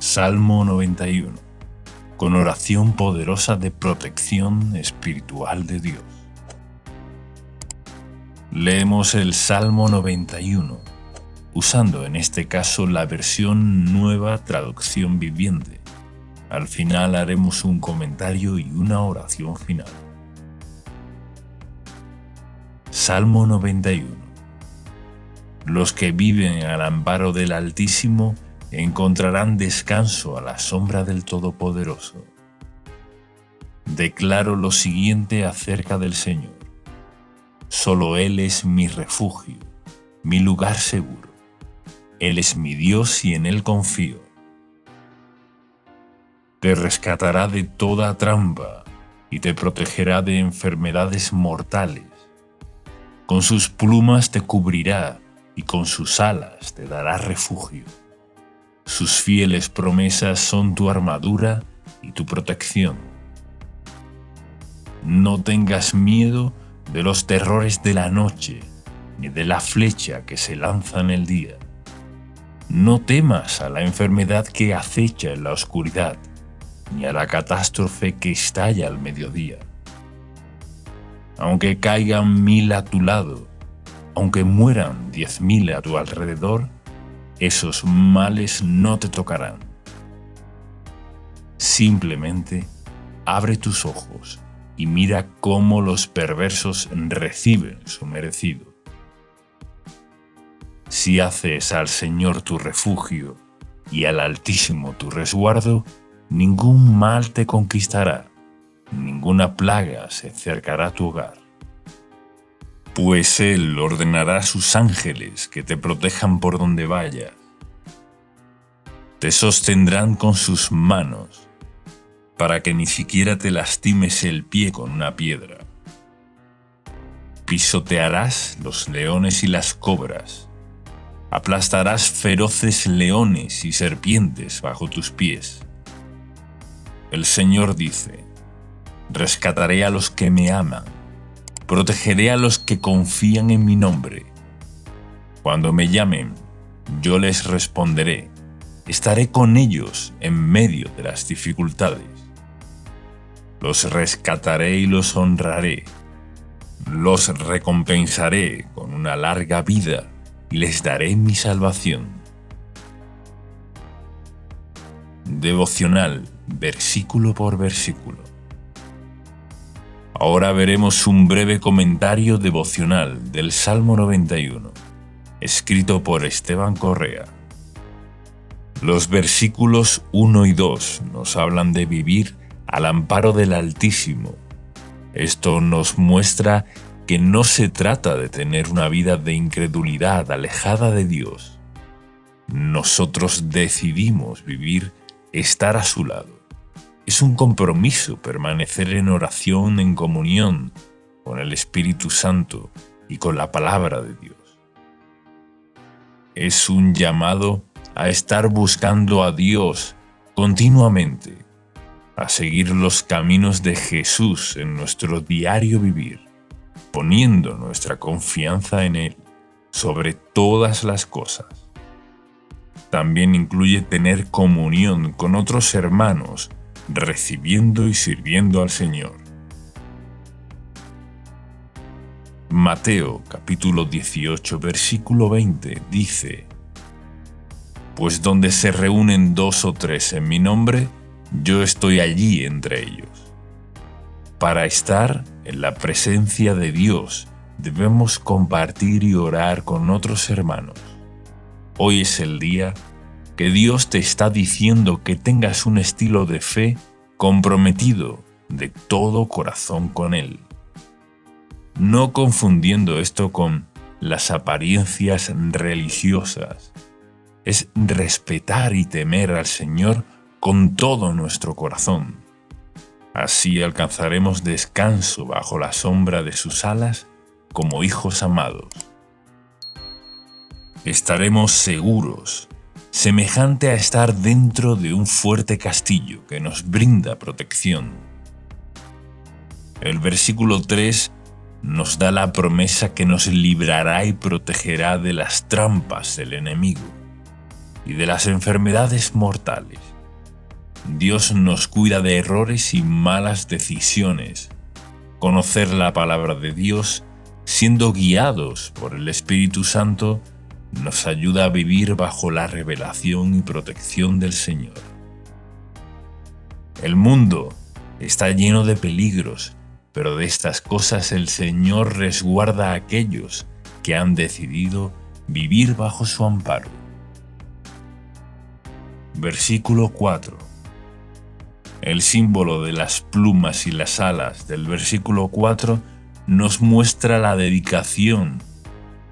Salmo 91, con oración poderosa de protección espiritual de Dios. Leemos el Salmo 91, usando en este caso la versión Nueva Traducción Viviente. Al final haremos un comentario y una oración final. Salmo 91. Los que viven al amparo del Altísimo encontrarán descanso a la sombra del Todopoderoso. Declaro lo siguiente acerca del Señor. Solo Él es mi refugio, mi lugar seguro. Él es mi Dios y en Él confío. Te rescatará de toda trampa y te protegerá de enfermedades mortales. Con sus plumas te cubrirá y con sus alas te dará refugio. Sus fieles promesas son tu armadura y tu protección. No tengas miedo de los terrores de la noche, ni de la flecha que se lanza en el día. No temas a la enfermedad que acecha en la oscuridad, ni a la catástrofe que estalla al mediodía. Aunque caigan 1000 a tu lado, aunque mueran 10.000 a tu alrededor, esos males no te tocarán. Simplemente abre tus ojos y mira cómo los perversos reciben su merecido. Si haces al Señor tu refugio y al Altísimo tu resguardo, ningún mal te conquistará, ninguna plaga se acercará a tu hogar. Pues Él ordenará a sus ángeles que te protejan por donde vayas. Te sostendrán con sus manos, para que ni siquiera te lastimes el pie con una piedra. Pisotearás los leones y las cobras. Aplastarás feroces leones y serpientes bajo tus pies. El Señor dice: rescataré a los que me aman. Protegeré a los que confían en mi nombre. Cuando me llamen, yo les responderé. Estaré con ellos en medio de las dificultades. Los rescataré y los honraré. Los recompensaré con una larga vida y les daré mi salvación. Devocional, versículo por versículo. Ahora veremos un breve comentario devocional del Salmo 91, escrito por Esteban Correa. Los versículos 1 y 2 nos hablan de vivir al amparo del Altísimo. Esto nos muestra que no se trata de tener una vida de incredulidad alejada de Dios. Nosotros decidimos estar a su lado. Es un compromiso permanecer en oración, en comunión con el Espíritu Santo y con la palabra de Dios. Es un llamado a estar buscando a Dios continuamente, a seguir los caminos de Jesús en nuestro diario vivir, poniendo nuestra confianza en Él sobre todas las cosas. También incluye tener comunión con otros hermanos, recibiendo y sirviendo al Señor. Mateo capítulo 18 versículo 20 dice: pues donde se reúnen 2 o 3 en mi nombre, yo estoy allí entre ellos. Para estar en la presencia de Dios, debemos compartir y orar con otros hermanos. Hoy es el día que Dios te está diciendo que tengas un estilo de fe comprometido de todo corazón con Él. No confundiendo esto con las apariencias religiosas. Es respetar y temer al Señor con todo nuestro corazón. Así alcanzaremos descanso bajo la sombra de sus alas como hijos amados. Estaremos seguros, semejante a estar dentro de un fuerte castillo que nos brinda protección. El versículo 3 nos da la promesa que nos librará y protegerá de las trampas del enemigo. y de las enfermedades mortales. Dios nos cuida de errores y malas decisiones. Conocer la palabra de Dios, siendo guiados por el Espíritu Santo, nos ayuda a vivir bajo la revelación y protección del Señor. El mundo está lleno de peligros, pero de estas cosas el Señor resguarda a aquellos que han decidido vivir bajo su amparo. Versículo 4. El símbolo de las plumas y las alas del versículo 4 nos muestra la dedicación,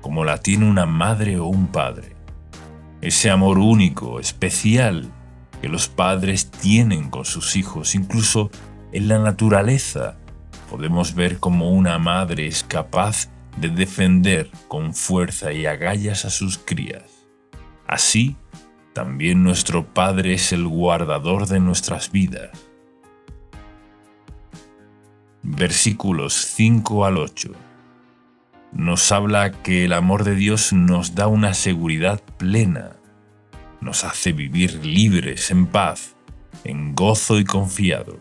como la tiene una madre o un padre. Ese amor único, especial, que los padres tienen con sus hijos. Incluso en la naturaleza podemos ver cómo una madre es capaz de defender con fuerza y agallas a sus crías. Así, también nuestro Padre es el guardador de nuestras vidas. Versículos 5 al 8. Nos habla que el amor de Dios nos da una seguridad plena. Nos hace vivir libres, en paz, en gozo y confiados.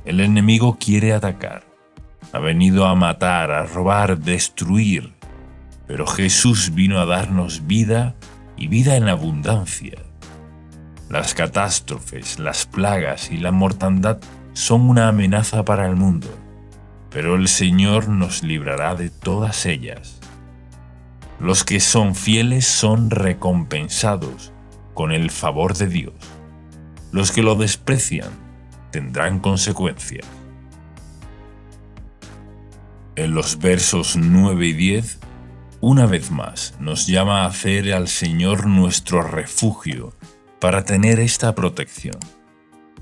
El enemigo quiere atacar. Ha venido a matar, a robar, destruir. Pero Jesús vino a darnos vida y vida en abundancia. Las catástrofes, las plagas y la mortandad son una amenaza para el mundo, pero el Señor nos librará de todas ellas. Los que son fieles son recompensados con el favor de Dios. Los que lo desprecian tendrán consecuencias. En los versos 9 y 10, una vez más nos llama a hacer al Señor nuestro refugio para tener esta protección.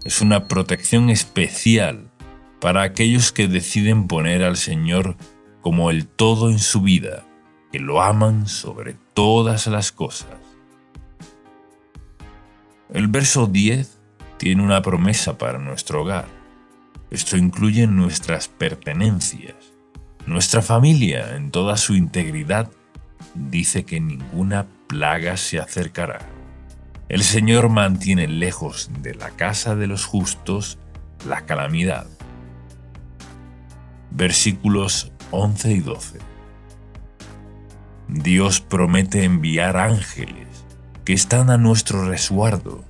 Es una protección especial para aquellos que deciden poner al Señor como el todo en su vida, que lo aman sobre todas las cosas. El verso 10 tiene una promesa para nuestro hogar. Esto incluye nuestras pertenencias. Nuestra familia, en toda su integridad, dice que ninguna plaga se acercará. El Señor mantiene lejos de la casa de los justos la calamidad. Versículos 11 y 12. Dios promete enviar ángeles que están a nuestro resguardo.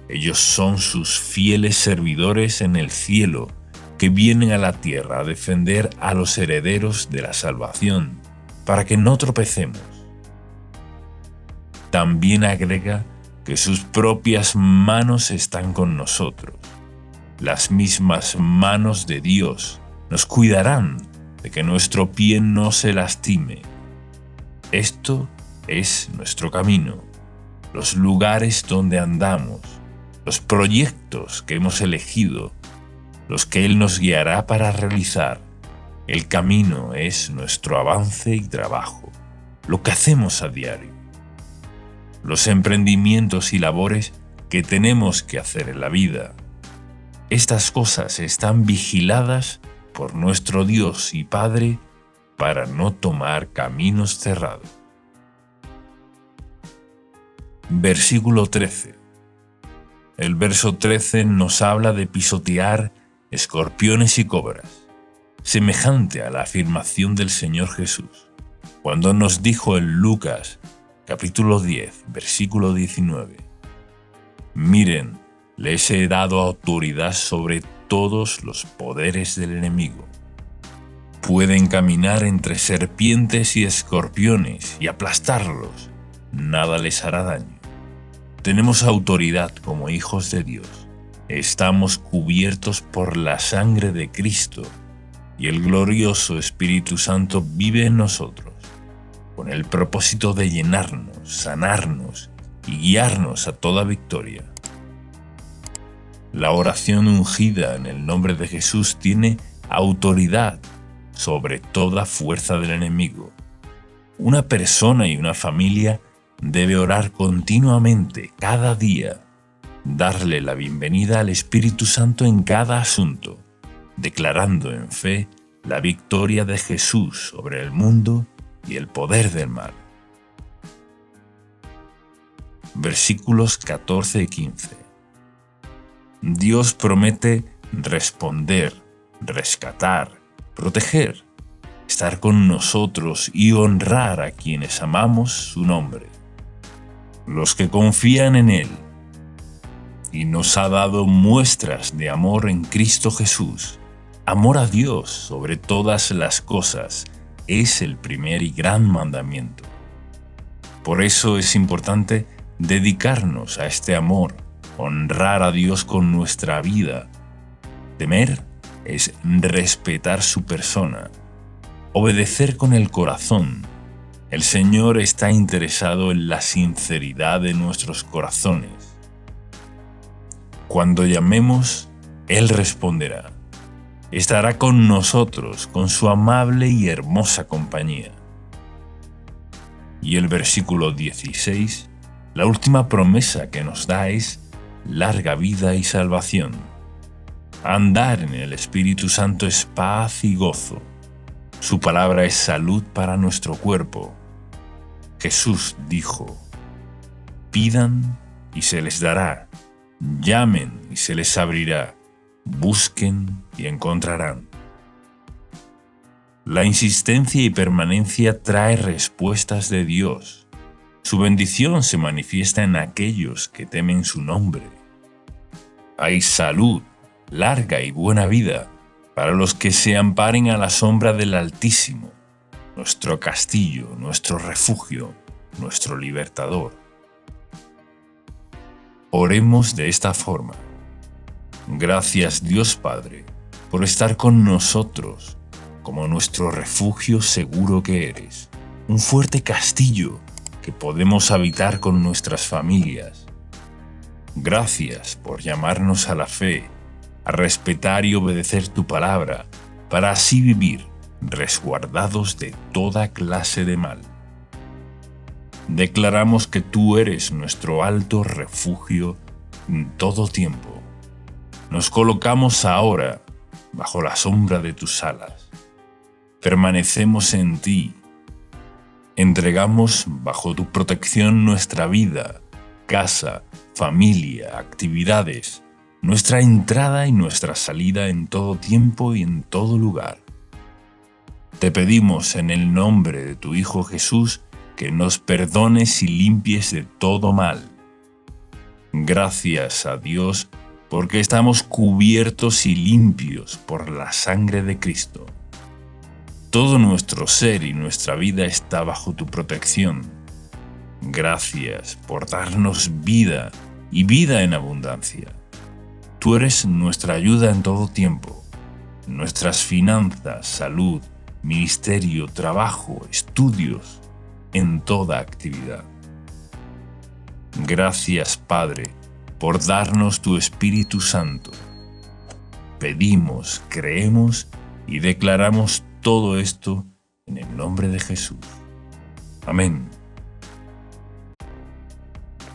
Ellos son sus fieles servidores en el cielo, que vienen a la tierra a defender a los herederos de la salvación, para que no tropecemos. También agrega que sus propias manos están con nosotros. Las mismas manos de Dios nos cuidarán de que nuestro pie no se lastime. Esto es nuestro camino, los lugares donde andamos, los proyectos que hemos elegido, los que Él nos guiará para realizar. El camino es nuestro avance y trabajo, lo que hacemos a diario. Los emprendimientos y labores que tenemos que hacer en la vida. Estas cosas están vigiladas por nuestro Dios y Padre para no tomar caminos cerrados. Versículo 13. El verso 13 nos habla de pisotear escorpiones y cobras, semejante a la afirmación del Señor Jesús, cuando nos dijo en Lucas capítulo 10, versículo 19: Miren, les he dado autoridad sobre todos los poderes del enemigo. Pueden caminar entre serpientes y escorpiones y aplastarlos. Nada les hará daño. Tenemos autoridad como hijos de Dios. Estamos cubiertos por la sangre de Cristo y el glorioso Espíritu Santo vive en nosotros, con el propósito de llenarnos, sanarnos y guiarnos a toda victoria. La oración ungida en el nombre de Jesús tiene autoridad sobre toda fuerza del enemigo. Una persona y una familia debe orar continuamente, cada día, darle la bienvenida al Espíritu Santo en cada asunto, declarando en fe la victoria de Jesús sobre el mundo y el poder del mal. versículos 14 y 15. Dios promete responder, rescatar, proteger, estar con nosotros y honrar a quienes amamos su nombre, los que confían en Él. Y nos ha dado muestras de amor en Cristo Jesús. Amor a Dios sobre todas las cosas es el primer y gran mandamiento. Por eso es importante dedicarnos a este amor, honrar a Dios con nuestra vida. Temer es respetar su persona, obedecer con el corazón. El Señor está interesado en la sinceridad de nuestros corazones. Cuando llamemos, Él responderá. Estará con nosotros con su amable y hermosa compañía. Y el versículo 16, la última promesa que nos da es larga vida y salvación. Andar en el Espíritu Santo es paz y gozo. Su palabra es salud para nuestro cuerpo. Jesús dijo: pidan y se les dará, llamen y se les abrirá, busquen y encontrarán. La insistencia y permanencia trae respuestas de Dios. Su bendición se manifiesta en aquellos que temen su nombre. Hay salud, larga y buena vida para los que se amparen a la sombra del Altísimo, nuestro castillo, nuestro refugio, nuestro libertador. Oremos de esta forma. Gracias, Dios Padre, por estar con nosotros, como nuestro refugio seguro que eres, un fuerte castillo que podemos habitar con nuestras familias. Gracias por llamarnos a la fe, a respetar y obedecer tu palabra, para así vivir resguardados de toda clase de mal. Declaramos que tú eres nuestro alto refugio en todo tiempo. Nos colocamos ahora bajo la sombra de tus alas. Permanecemos en ti. Entregamos bajo tu protección nuestra vida, casa, familia, actividades, nuestra entrada y nuestra salida en todo tiempo y en todo lugar. Te pedimos en el nombre de tu Hijo Jesús que nos perdones y limpies de todo mal. Gracias a Dios porque estamos cubiertos y limpios por la sangre de Cristo. Todo nuestro ser y nuestra vida está bajo tu protección. Gracias por darnos vida y vida en abundancia. Tú eres nuestra ayuda en todo tiempo. Nuestras finanzas, salud, ministerio, trabajo, estudios, en toda actividad. Gracias, Padre, por darnos tu Espíritu Santo. Pedimos, creemos y declaramos todo esto en el nombre de Jesús. Amén.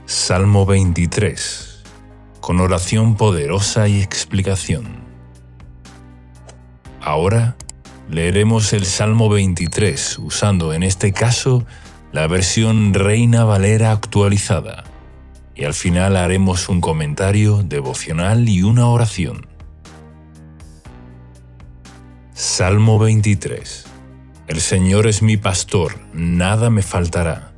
Salmo 23, con oración poderosa y explicación. Ahora leeremos el Salmo 23 usando en este caso la versión Reina Valera actualizada, y al final haremos un comentario devocional y una oración. Salmo 23. El Señor es mi pastor, nada me faltará.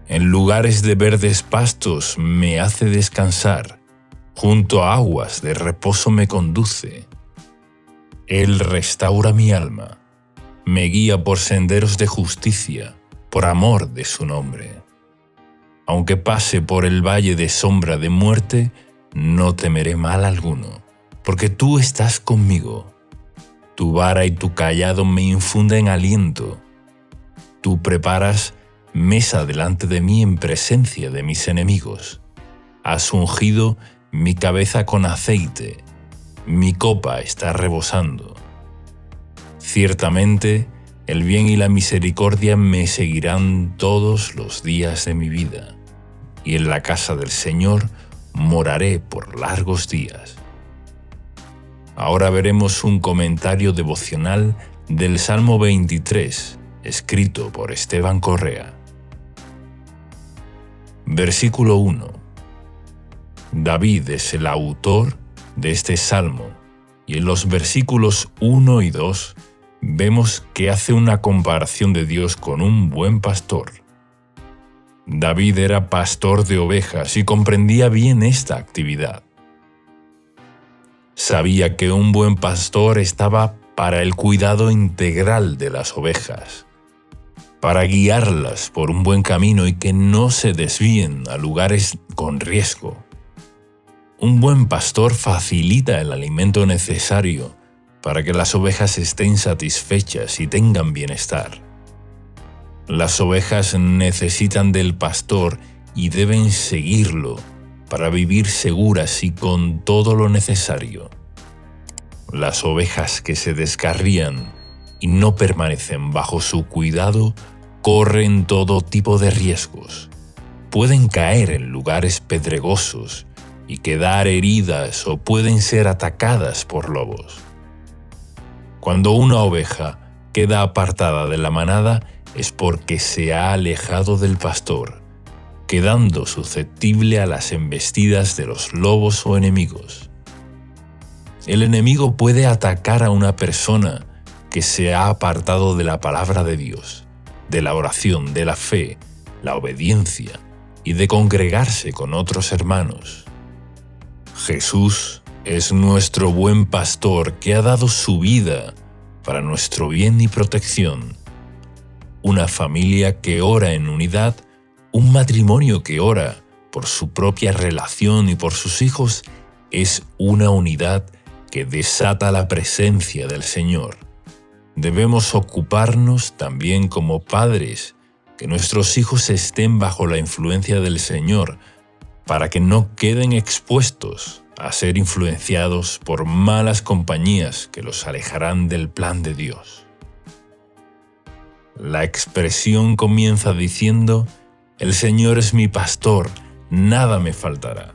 En lugares de verdes pastos me hace descansar, junto a aguas de reposo me conduce. Él restaura mi alma, me guía por senderos de justicia, por amor de su nombre. Aunque pase por el valle de sombra de muerte, no temeré mal alguno, porque tú estás conmigo. Tu vara y tu cayado me infunden aliento. Tú preparas mesa delante de mí en presencia de mis enemigos. Has ungido mi cabeza con aceite. Mi copa está rebosando. Ciertamente, el bien y la misericordia me seguirán todos los días de mi vida, y en la casa del Señor moraré por largos días. Ahora veremos un comentario devocional del Salmo 23, escrito por Esteban Correa. Versículo 1. David es el autor de este salmo, y en los versículos 1 y 2 vemos que hace una comparación de Dios con un buen pastor. David era pastor de ovejas y comprendía bien esta actividad. Sabía que un buen pastor estaba para el cuidado integral de las ovejas, para guiarlas por un buen camino y que no se desvíen a lugares con riesgo. Un buen pastor facilita el alimento necesario para que las ovejas estén satisfechas y tengan bienestar. Las ovejas necesitan del pastor y deben seguirlo para vivir seguras y con todo lo necesario. Las ovejas que se descarrían y no permanecen bajo su cuidado corren todo tipo de riesgos. Pueden caer en lugares pedregosos y quedar heridas o pueden ser atacadas por lobos. Cuando una oveja queda apartada de la manada es porque se ha alejado del pastor, quedando susceptible a las embestidas de los lobos o enemigos. El enemigo puede atacar a una persona que se ha apartado de la palabra de Dios, de la oración, de la fe, la obediencia y de congregarse con otros hermanos. Jesús es nuestro buen pastor que ha dado su vida para nuestro bien y protección. Una familia que ora en unidad, un matrimonio que ora por su propia relación y por sus hijos, es una unidad que desata la presencia del Señor. Debemos ocuparnos también como padres, que nuestros hijos estén bajo la influencia del Señor, para que no queden expuestos a ser influenciados por malas compañías que los alejarán del plan de Dios. La expresión comienza diciendo: «El Señor es mi pastor, nada me faltará»,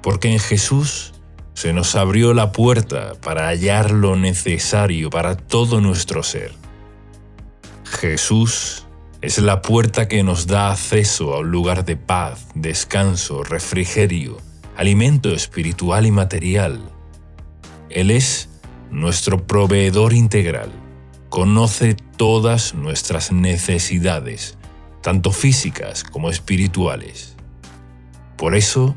porque en Jesús se nos abrió la puerta para hallar lo necesario para todo nuestro ser. Jesús es la puerta que nos da acceso a un lugar de paz, descanso, refrigerio, alimento espiritual y material. Él es nuestro proveedor integral. Conoce todas nuestras necesidades, tanto físicas como espirituales. Por eso,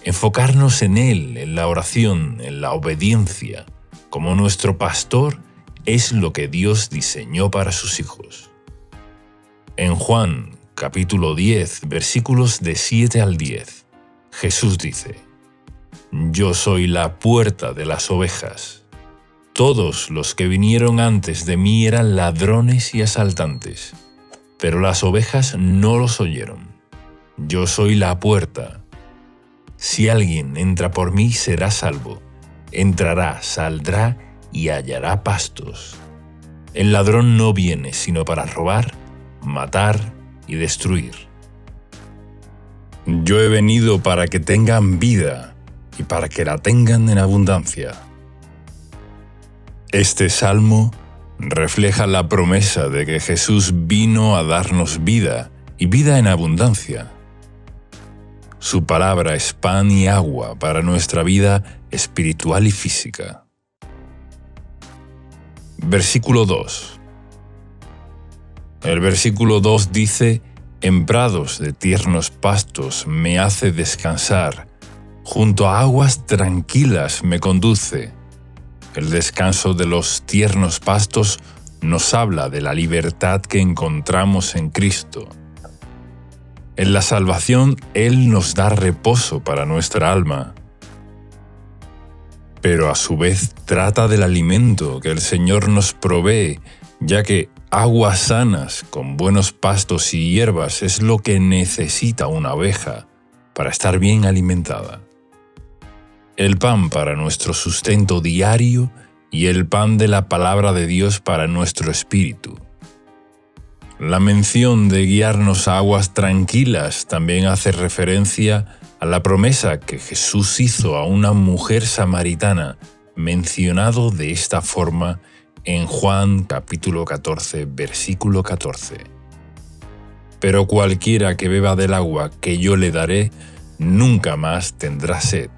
enfocarnos en Él, en la oración, en la obediencia, como nuestro pastor, es lo que Dios diseñó para sus hijos. En Juan, capítulo 10, versículos de 7 al 10, Jesús dice: «Yo soy la puerta de las ovejas. Todos los que vinieron antes de mí eran ladrones y asaltantes, pero las ovejas no los oyeron. Yo soy la puerta. Si alguien entra por mí, será salvo. Entrará, saldrá y hallará pastos. El ladrón no viene sino para robar, matar y destruir. Yo he venido para que tengan vida y para que la tengan en abundancia». Este salmo refleja la promesa de que Jesús vino a darnos vida y vida en abundancia. Su palabra es pan y agua para nuestra vida espiritual y física. Versículo 2. El versículo 2 dice: «En prados de tiernos pastos me hace descansar, junto a aguas tranquilas me conduce». El descanso de los tiernos pastos nos habla de la libertad que encontramos en Cristo. En la salvación, Él nos da reposo para nuestra alma. Pero a su vez trata del alimento que el Señor nos provee, ya que aguas sanas con buenos pastos y hierbas es lo que necesita una oveja para estar bien alimentada. El pan para nuestro sustento diario y el pan de la palabra de Dios para nuestro espíritu. La mención de guiarnos a aguas tranquilas también hace referencia a la promesa que Jesús hizo a una mujer samaritana, mencionado de esta forma en Juan capítulo 14, versículo 14. pero cualquiera que beba del agua que yo le daré, nunca más tendrá sed,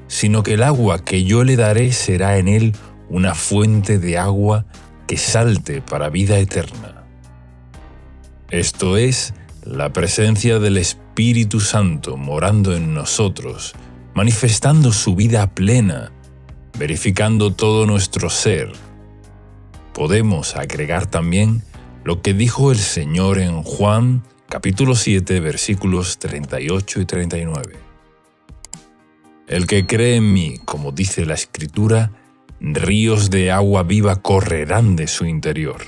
sino que el agua que yo le daré será en él una fuente de agua que salte para vida eterna. Esto es, la presencia del Espíritu Santo morando en nosotros, manifestando su vida plena, verificando todo nuestro ser. Podemos agregar también lo que dijo el Señor en Juan, capítulo 7, versículos 38 y 39. El que cree en mí, como dice la Escritura, ríos de agua viva correrán de su interior.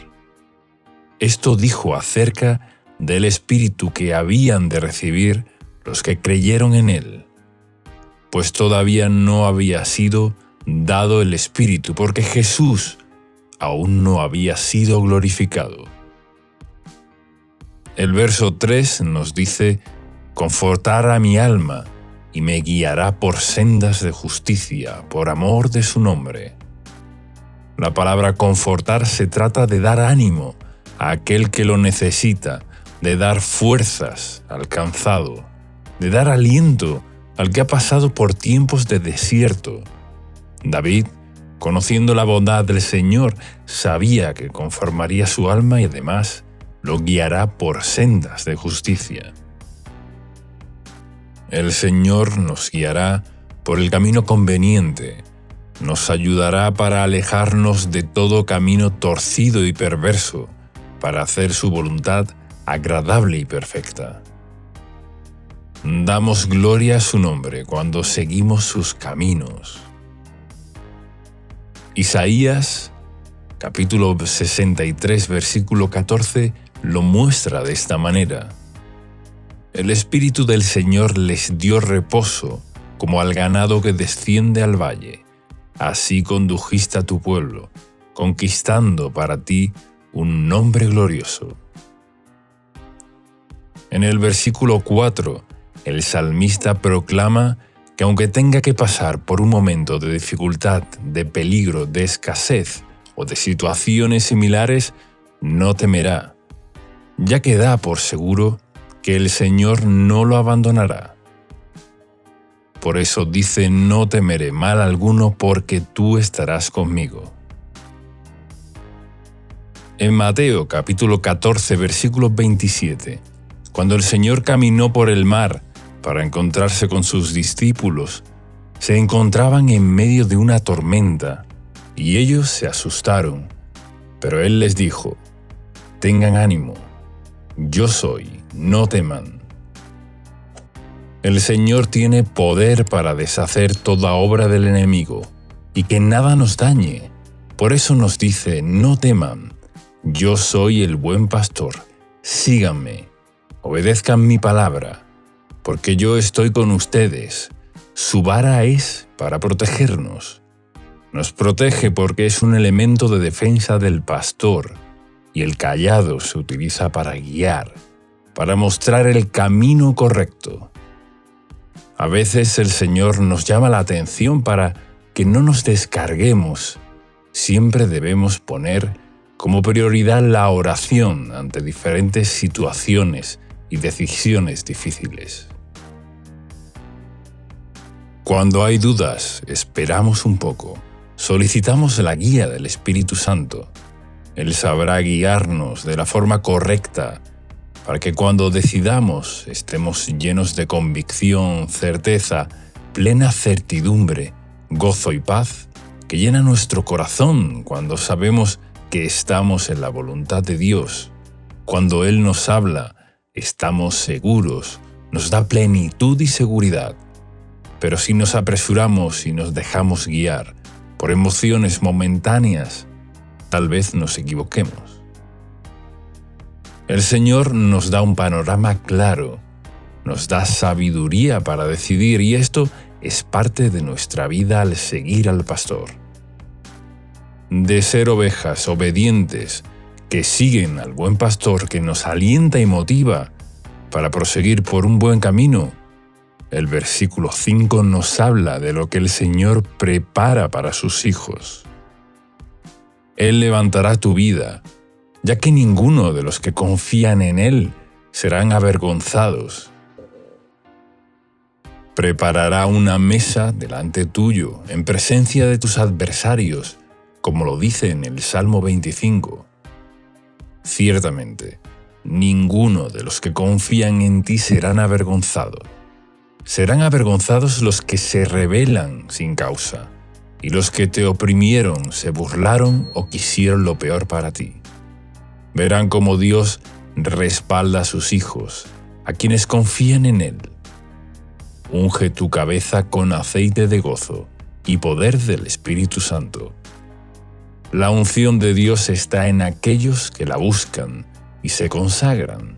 Esto dijo acerca del Espíritu que habían de recibir los que creyeron en él, pues todavía no había sido dado el Espíritu, porque Jesús aún no había sido glorificado. El verso 3 nos dice: «Confortará a mi alma y me guiará por sendas de justicia, por amor de su nombre». La palabra confortar se trata de dar ánimo a aquel que lo necesita, de dar fuerzas al cansado, de dar aliento al que ha pasado por tiempos de desierto. David, conociendo la bondad del Señor, sabía que conformaría su alma y además lo guiará por sendas de justicia. El Señor nos guiará por el camino conveniente, nos ayudará para alejarnos de todo camino torcido y perverso, para hacer su voluntad agradable y perfecta. Damos gloria a su nombre cuando seguimos sus caminos. Isaías, capítulo 63, versículo 14, lo muestra de esta manera. El Espíritu del Señor les dio reposo, como al ganado que desciende al valle. Así condujiste a tu pueblo, conquistando para ti un nombre glorioso. En el versículo 4, el salmista proclama que aunque tenga que pasar por un momento de dificultad, de peligro, de escasez o de situaciones similares, no temerá, ya que da por seguro que el Señor no lo abandonará. Por eso dice: «No temeré mal alguno, porque tú estarás conmigo». En Mateo capítulo 14, versículo 27, cuando el Señor caminó por el mar para encontrarse con sus discípulos, se encontraban en medio de una tormenta, y ellos se asustaron. Pero Él les dijo: «Tengan ánimo, yo soy, no teman». El Señor tiene poder para deshacer toda obra del enemigo, y que nada nos dañe. Por eso nos dice: «No teman, yo soy el buen pastor, síganme, obedezcan mi palabra, porque yo estoy con ustedes». Su vara es para protegernos. Nos protege porque es un elemento de defensa del pastor, y el cayado se utiliza para guiar, para mostrar el camino correcto. A veces el Señor nos llama la atención para que no nos descarguemos. Siempre debemos poner como prioridad la oración ante diferentes situaciones y decisiones difíciles. Cuando hay dudas, esperamos un poco, solicitamos la guía del Espíritu Santo. Él sabrá guiarnos de la forma correcta para que cuando decidamos estemos llenos de convicción, certeza, plena certidumbre, gozo y paz que llena nuestro corazón cuando sabemos que estamos en la voluntad de Dios. Cuando Él nos habla, estamos seguros, nos da plenitud y seguridad. Pero si nos apresuramos y nos dejamos guiar por emociones momentáneas, tal vez nos equivoquemos. El Señor nos da un panorama claro, nos da sabiduría para decidir, y esto es parte de nuestra vida al seguir al pastor. De ser ovejas obedientes que siguen al buen pastor que nos alienta y motiva para proseguir por un buen camino, el versículo 5 nos habla de lo que el Señor prepara para sus hijos. Él levantará tu vida, ya que ninguno de los que confían en Él serán avergonzados. Preparará una mesa delante tuyo, en presencia de tus adversarios, como lo dice en el Salmo 25. Ciertamente, ninguno de los que confían en ti serán avergonzados. Serán avergonzados los que se rebelan sin causa, y los que te oprimieron, se burlaron o quisieron lo peor para ti. Verán cómo Dios respalda a sus hijos, a quienes confían en Él. Unge tu cabeza con aceite de gozo y poder del Espíritu Santo. La unción de Dios está en aquellos que la buscan y se consagran.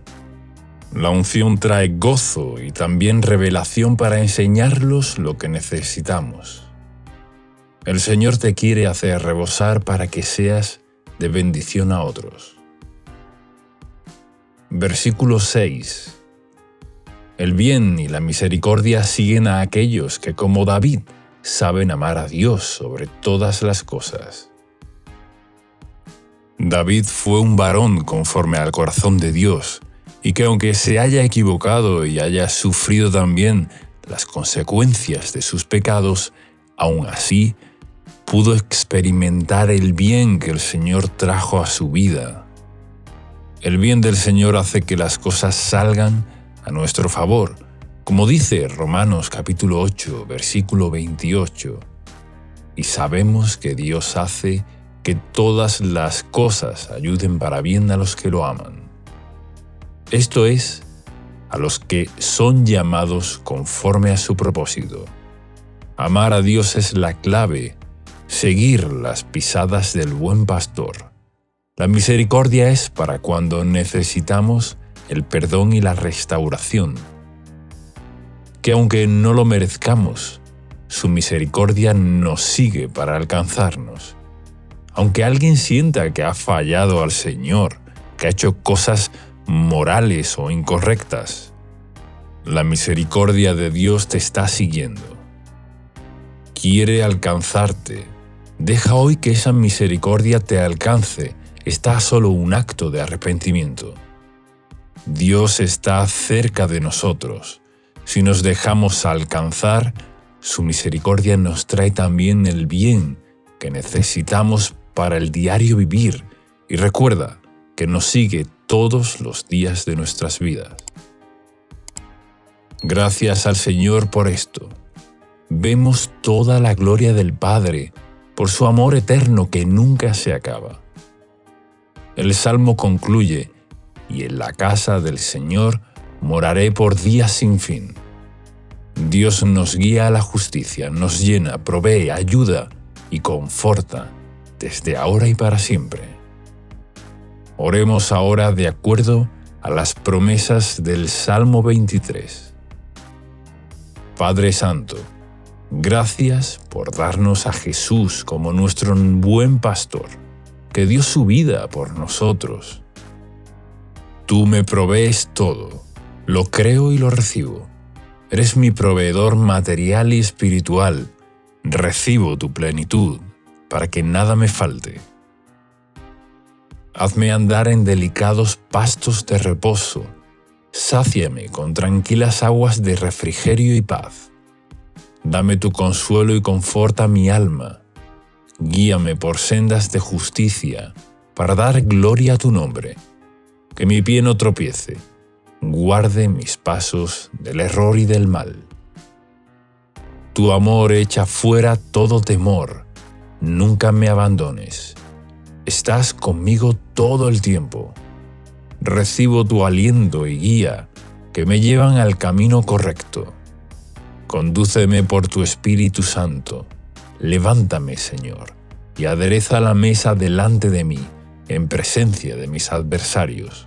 La unción trae gozo y también revelación para enseñarlos lo que necesitamos. El Señor te quiere hacer rebosar para que seas de bendición a otros. Versículo 6. El bien y la misericordia siguen a aquellos que, como David, saben amar a Dios sobre todas las cosas. David fue un varón conforme al corazón de Dios, y que aunque se haya equivocado y haya sufrido también las consecuencias de sus pecados, aún así pudo experimentar el bien que el Señor trajo a su vida. El bien del Señor hace que las cosas salgan a nuestro favor, como dice Romanos capítulo 8, versículo 28. Y sabemos que Dios hace que todas las cosas ayuden para bien a los que lo aman. Esto es, a los que son llamados conforme a su propósito. Amar a Dios es la clave, seguir las pisadas del buen pastor. La misericordia es para cuando necesitamos el perdón y la restauración, que aunque no lo merezcamos, su misericordia nos sigue para alcanzarnos. Aunque alguien sienta que ha fallado al Señor, que ha hecho cosas morales o incorrectas, la misericordia de Dios te está siguiendo. Quiere alcanzarte. Deja hoy que esa misericordia te alcance. Está a solo un acto de arrepentimiento. Dios está cerca de nosotros. Si nos dejamos alcanzar, su misericordia nos trae también el bien que necesitamos para el diario vivir, y recuerda que nos sigue todos los días de nuestras vidas. Gracias al Señor por esto. Vemos toda la gloria del Padre por su amor eterno que nunca se acaba. El Salmo concluye: y en la casa del Señor moraré por días sin fin. Dios nos guía a la justicia, nos llena, provee, ayuda y conforta desde ahora y para siempre. Oremos ahora de acuerdo a las promesas del Salmo 23. Padre Santo, gracias por darnos a Jesús como nuestro buen pastor, que dio su vida por nosotros. Tú me provees todo, lo creo y lo recibo. Eres mi proveedor material y espiritual. Recibo tu plenitud, para que nada me falte. Hazme andar en delicados pastos de reposo. Sáciame con tranquilas aguas de refrigerio y paz. Dame tu consuelo y conforta mi alma. Guíame por sendas de justicia, para dar gloria a tu nombre. Que mi pie no tropiece. Guarde mis pasos del error y del mal. Tu amor echa fuera todo temor. Nunca me abandones. Estás conmigo todo el tiempo. Recibo tu aliento y guía, que me llevan al camino correcto. Condúceme por tu Espíritu Santo. Levántame, Señor, y adereza la mesa delante de mí, en presencia de mis adversarios.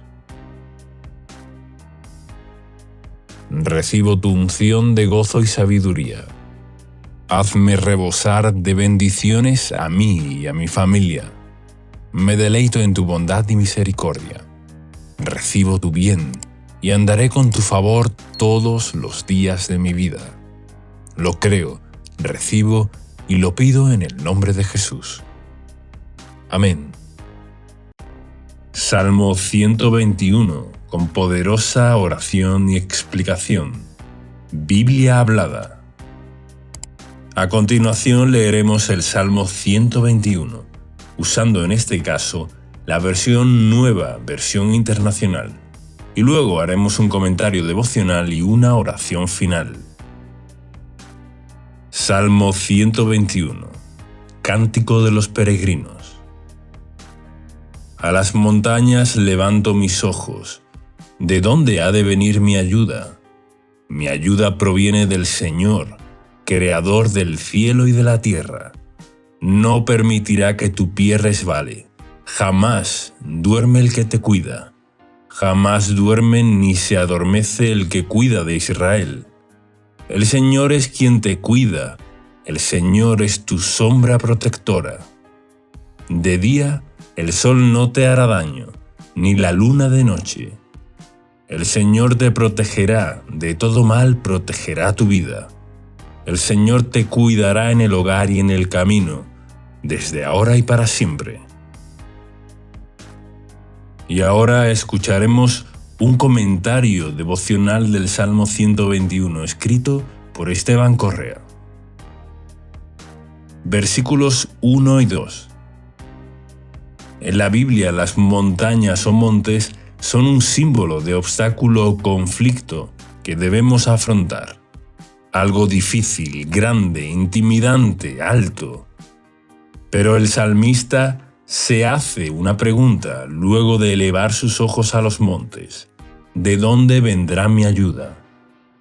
Recibo tu unción de gozo y sabiduría. Hazme rebosar de bendiciones a mí y a mi familia. Me deleito en tu bondad y misericordia. Recibo tu bien y andaré con tu favor todos los días de mi vida. Lo creo, recibo y lo pido en el nombre de Jesús. Amén. Salmo 121, con poderosa oración y explicación. Biblia hablada. A continuación leeremos el Salmo 121, usando en este caso la versión nueva, versión internacional, y luego haremos un comentario devocional y una oración final. Salmo 121. Cántico de los peregrinos. A las montañas levanto mis ojos. ¿De dónde ha de venir mi ayuda? Mi ayuda proviene del Señor, Creador del cielo y de la tierra. No permitirá que tu pie resbale. Jamás duerme el que te cuida. Jamás duerme ni se adormece el que cuida de Israel. El Señor es quien te cuida. El Señor es tu sombra protectora. De día el sol no te hará daño, ni la luna de noche. El Señor te protegerá, de todo mal protegerá tu vida. El Señor te cuidará en el hogar y en el camino, desde ahora y para siempre. Y ahora escucharemos un comentario devocional del Salmo 121, escrito por Esteban Correa. Versículos 1 y 2. En la Biblia, las montañas o montes son un símbolo de obstáculo o conflicto que debemos afrontar. Algo difícil, grande, intimidante, alto. Pero el salmista se hace una pregunta luego de elevar sus ojos a los montes. ¿De dónde vendrá mi ayuda?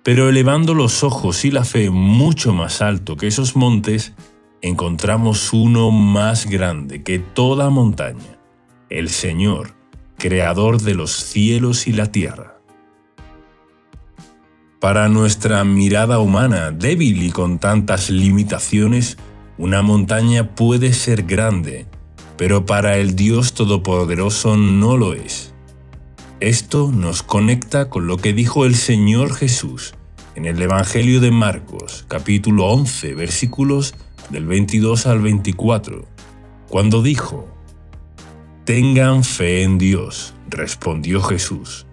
Pero elevando los ojos y la fe mucho más alto que esos montes, encontramos uno más grande que toda montaña, el Señor, Creador de los cielos y la tierra. Para nuestra mirada humana, débil y con tantas limitaciones, una montaña puede ser grande, pero para el Dios Todopoderoso no lo es. Esto nos conecta con lo que dijo el Señor Jesús en el Evangelio de Marcos, capítulo 11, versículos del 22 al 24, cuando dijo: «Tengan fe en Dios», respondió Jesús.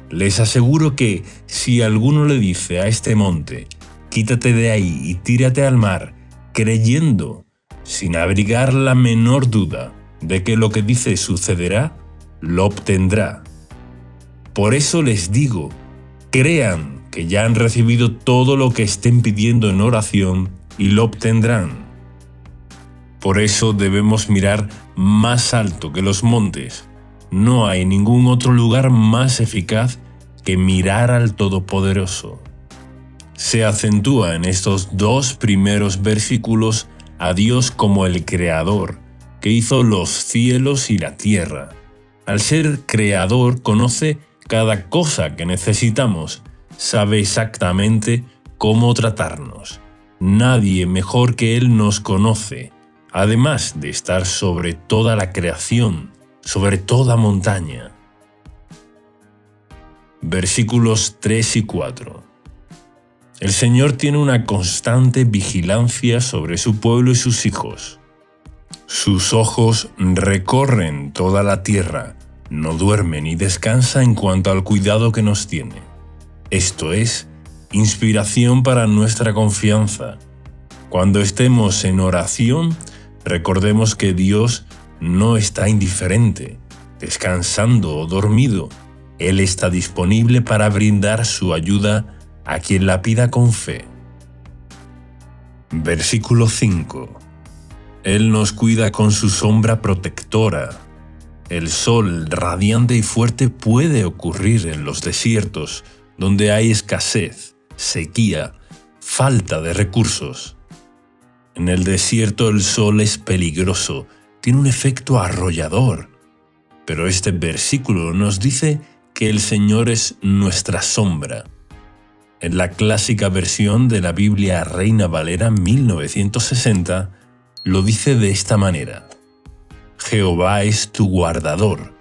«Les aseguro que si alguno le dice a este monte, quítate de ahí y tírate al mar, creyendo, sin abrigar la menor duda de que lo que dice sucederá, lo obtendrá. Por eso les digo, crean que ya han recibido todo lo que estén pidiendo en oración y lo obtendrán». Por eso debemos mirar más alto que los montes. No hay ningún otro lugar más eficaz que mirar al Todopoderoso. Se acentúa en estos dos primeros versículos a Dios como el Creador, que hizo los cielos y la tierra. Al ser Creador, conoce cada cosa que necesitamos, sabe exactamente cómo tratarnos. Nadie mejor que Él nos conoce, además de estar sobre toda la creación, sobre toda montaña. Versículos 3 y 4. El Señor tiene una constante vigilancia sobre su pueblo y sus hijos. Sus ojos recorren toda la tierra, no duerme ni descansa en cuanto al cuidado que nos tiene. Esto es inspiración para nuestra confianza. Cuando estemos en oración, recordemos que Dios no está indiferente, descansando o dormido. Él está disponible para brindar su ayuda a quien la pida con fe. Versículo 5. Él nos cuida con su sombra protectora. El sol radiante y fuerte puede ocurrir en los desiertos, donde hay escasez, sequía, falta de recursos. En el desierto el sol es peligroso, tiene un efecto arrollador. Pero este versículo nos dice que el Señor es nuestra sombra. En la clásica versión de la Biblia Reina Valera 1960, lo dice de esta manera: Jehová es tu guardador,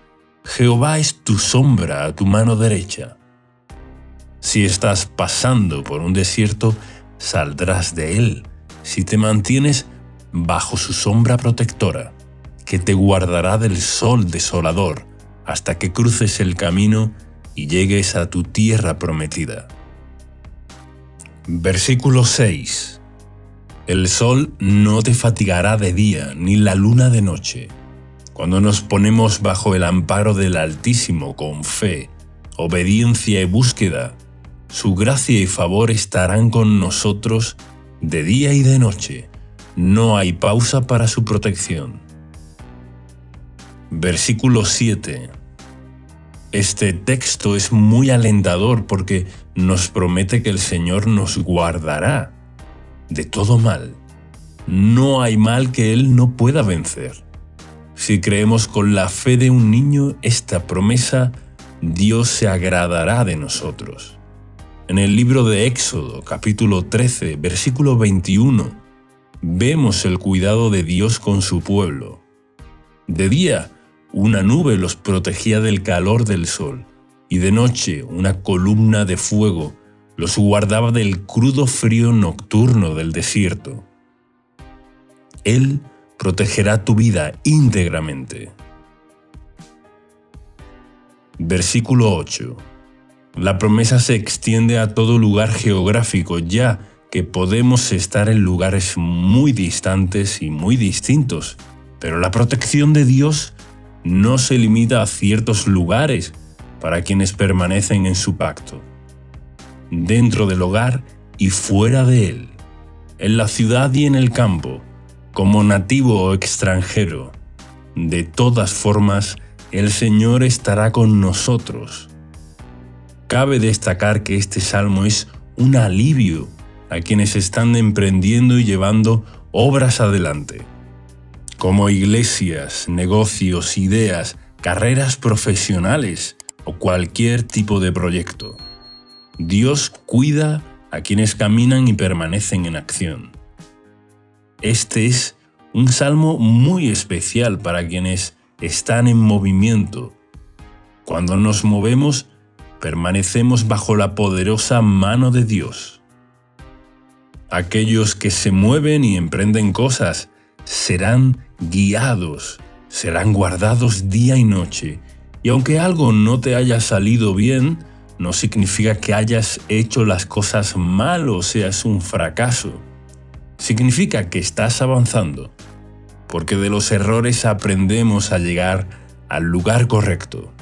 Jehová es tu sombra a tu mano derecha. Si estás pasando por un desierto, saldrás de él, si te mantienes bajo su sombra protectora, que te guardará del sol desolador hasta que cruces el camino y llegues a tu tierra prometida. Versículo 6. El sol no te fatigará de día, ni la luna de noche. Cuando nos ponemos bajo el amparo del Altísimo con fe, obediencia y búsqueda, su gracia y favor estarán con nosotros de día y de noche. No hay pausa para su protección. Versículo 7. Este texto es muy alentador porque nos promete que el Señor nos guardará de todo mal. No hay mal que Él no pueda vencer. Si creemos con la fe de un niño esta promesa, Dios se agradará de nosotros. En el libro de Éxodo, capítulo 13, versículo 21, vemos el cuidado de Dios con su pueblo. De día, una nube los protegía del calor del sol, y de noche una columna de fuego los guardaba del crudo frío nocturno del desierto. Él protegerá tu vida íntegramente. Versículo 8. La promesa se extiende a todo lugar geográfico, ya que podemos estar en lugares muy distantes y muy distintos, pero la protección de Dios no se limita a ciertos lugares para quienes permanecen en su pacto. Dentro del hogar y fuera de él, en la ciudad y en el campo, como nativo o extranjero, de todas formas, el Señor estará con nosotros. Cabe destacar que este salmo es un alivio a quienes están emprendiendo y llevando obras adelante, como iglesias, negocios, ideas, carreras profesionales o cualquier tipo de proyecto. Dios cuida a quienes caminan y permanecen en acción. Este es un salmo muy especial para quienes están en movimiento. Cuando nos movemos, permanecemos bajo la poderosa mano de Dios. Aquellos que se mueven y emprenden cosas serán guiados, serán guardados día y noche. Y aunque algo no te haya salido bien, no significa que hayas hecho las cosas mal o seas un fracaso. Significa que estás avanzando, porque de los errores aprendemos a llegar al lugar correcto.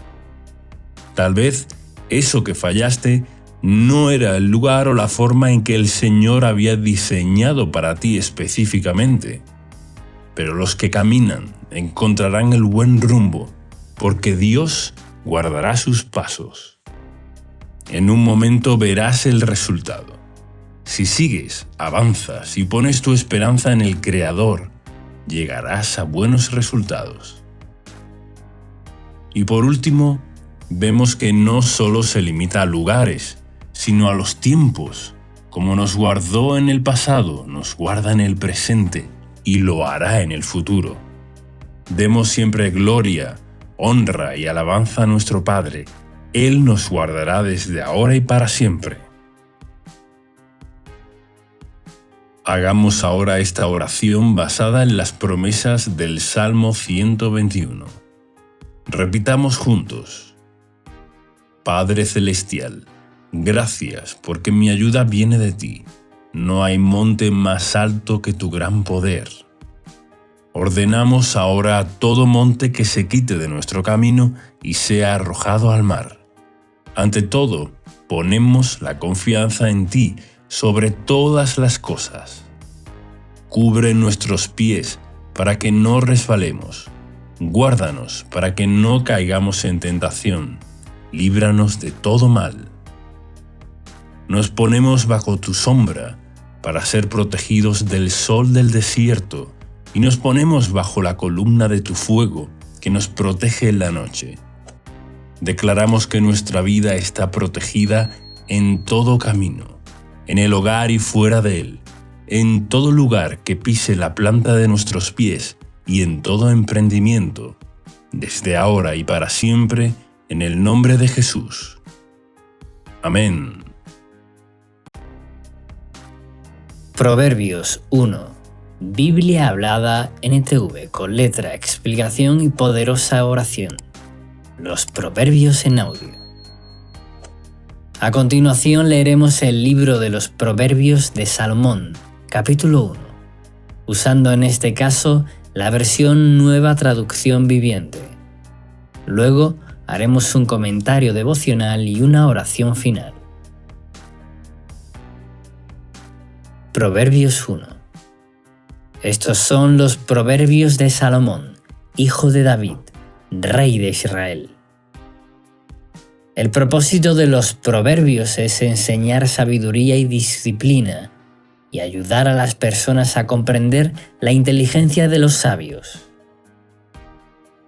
Tal vez eso que fallaste no era el lugar o la forma en que el Señor había diseñado para ti específicamente. Pero los que caminan encontrarán el buen rumbo, porque Dios guardará sus pasos. En un momento verás el resultado. Si sigues, avanzas y pones tu esperanza en el Creador, llegarás a buenos resultados. Y por último, vemos que no solo se limita a lugares, sino a los tiempos. Como nos guardó en el pasado, nos guarda en el presente y lo hará en el futuro. Demos siempre gloria, honra y alabanza a nuestro Padre. Él nos guardará desde ahora y para siempre. Hagamos ahora esta oración basada en las promesas del Salmo 121. Repitamos juntos. Padre Celestial, gracias porque mi ayuda viene de ti. No hay monte más alto que tu gran poder. Ordenamos ahora a todo monte que se quite de nuestro camino y sea arrojado al mar. Ante todo, ponemos la confianza en ti sobre todas las cosas. Cubre nuestros pies para que no resbalemos. Guárdanos para que no caigamos en tentación. Líbranos de todo mal. Nos ponemos bajo tu sombra para ser protegidos del sol del desierto y nos ponemos bajo la columna de tu fuego que nos protege en la noche. Declaramos que nuestra vida está protegida en todo camino, en el hogar y fuera de él, en todo lugar que pise la planta de nuestros pies y en todo emprendimiento, desde ahora y para siempre, en el nombre de Jesús. Amén. Proverbios 1. Biblia hablada NTV con letra, explicación y poderosa oración. Los proverbios en audio. A continuación leeremos el libro de los Proverbios de Salomón, capítulo 1, usando en este caso la versión Nueva Traducción Viviente. Luego haremos un comentario devocional y una oración final. Proverbios 1. Estos son los proverbios de Salomón, hijo de David, rey de Israel. El propósito de los proverbios es enseñar sabiduría y disciplina y ayudar a las personas a comprender la inteligencia de los sabios.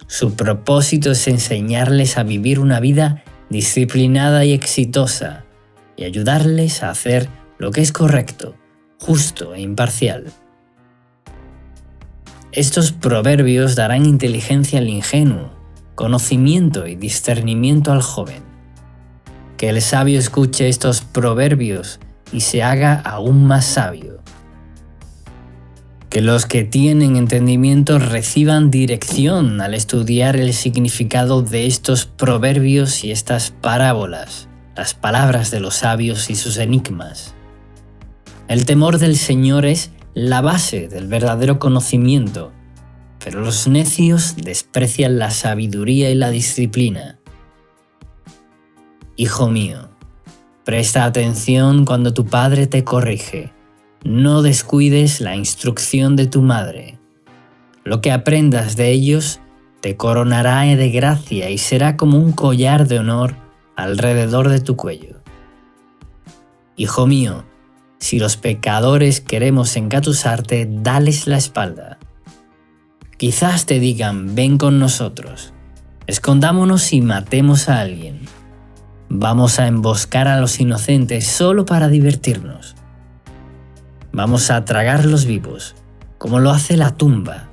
Su propósito es enseñarles a vivir una vida disciplinada y exitosa y ayudarles a hacer lo que es correcto, justo e imparcial. Estos proverbios darán inteligencia al ingenuo, conocimiento y discernimiento al joven. Que el sabio escuche estos proverbios y se haga aún más sabio. Que los que tienen entendimiento reciban dirección al estudiar el significado de estos proverbios y estas parábolas, las palabras de los sabios y sus enigmas. El temor del Señor es la base del verdadero conocimiento, pero los necios desprecian la sabiduría y la disciplina. Hijo mío, presta atención cuando tu padre te corrige. No descuides la instrucción de tu madre. Lo que aprendas de ellos te coronará de gracia y será como un collar de honor alrededor de tu cuello. Hijo mío, si los pecadores queremos engatusarte, dales la espalda. Quizás te digan, ven con nosotros, escondámonos y matemos a alguien. Vamos a emboscar a los inocentes solo para divertirnos. Vamos a tragarlos vivos, como lo hace la tumba.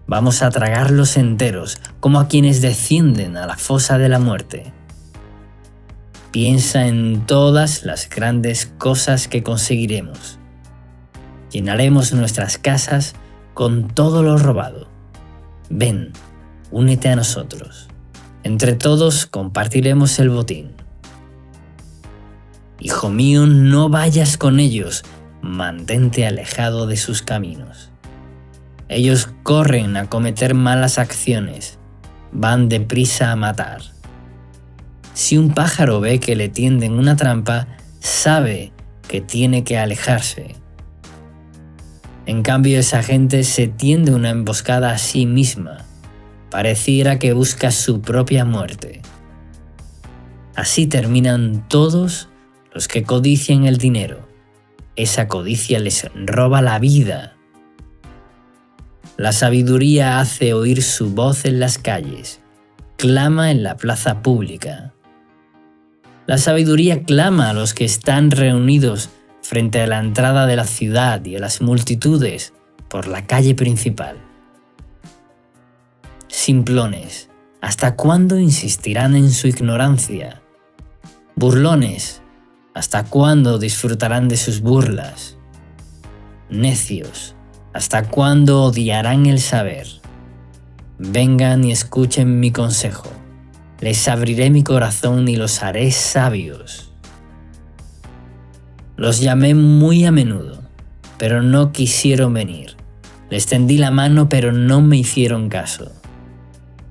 Vamos a tragarlos enteros, como a quienes descienden a la fosa de la muerte. Piensa en todas las grandes cosas que conseguiremos. Llenaremos nuestras casas con todo lo robado. Ven, únete a nosotros. Entre todos compartiremos el botín. Hijo mío, no vayas con ellos, mantente alejado de sus caminos. Ellos corren a cometer malas acciones, van deprisa a matar. Si un pájaro ve que le tienden una trampa, sabe que tiene que alejarse. En cambio, esa gente se tiende una emboscada a sí misma. Pareciera que busca su propia muerte. Así terminan todos los que codician el dinero. Esa codicia les roba la vida. La sabiduría hace oír su voz en las calles, clama en la plaza pública. La sabiduría clama a los que están reunidos frente a la entrada de la ciudad y a las multitudes por la calle principal. Simplones, ¿hasta cuándo insistirán en su ignorancia? Burlones, ¿hasta cuándo disfrutarán de sus burlas? Necios, ¿hasta cuándo odiarán el saber? Vengan y escuchen mi consejo. Les abriré mi corazón y los haré sabios. Los llamé muy a menudo, pero no quisieron venir. Les tendí la mano, pero no me hicieron caso.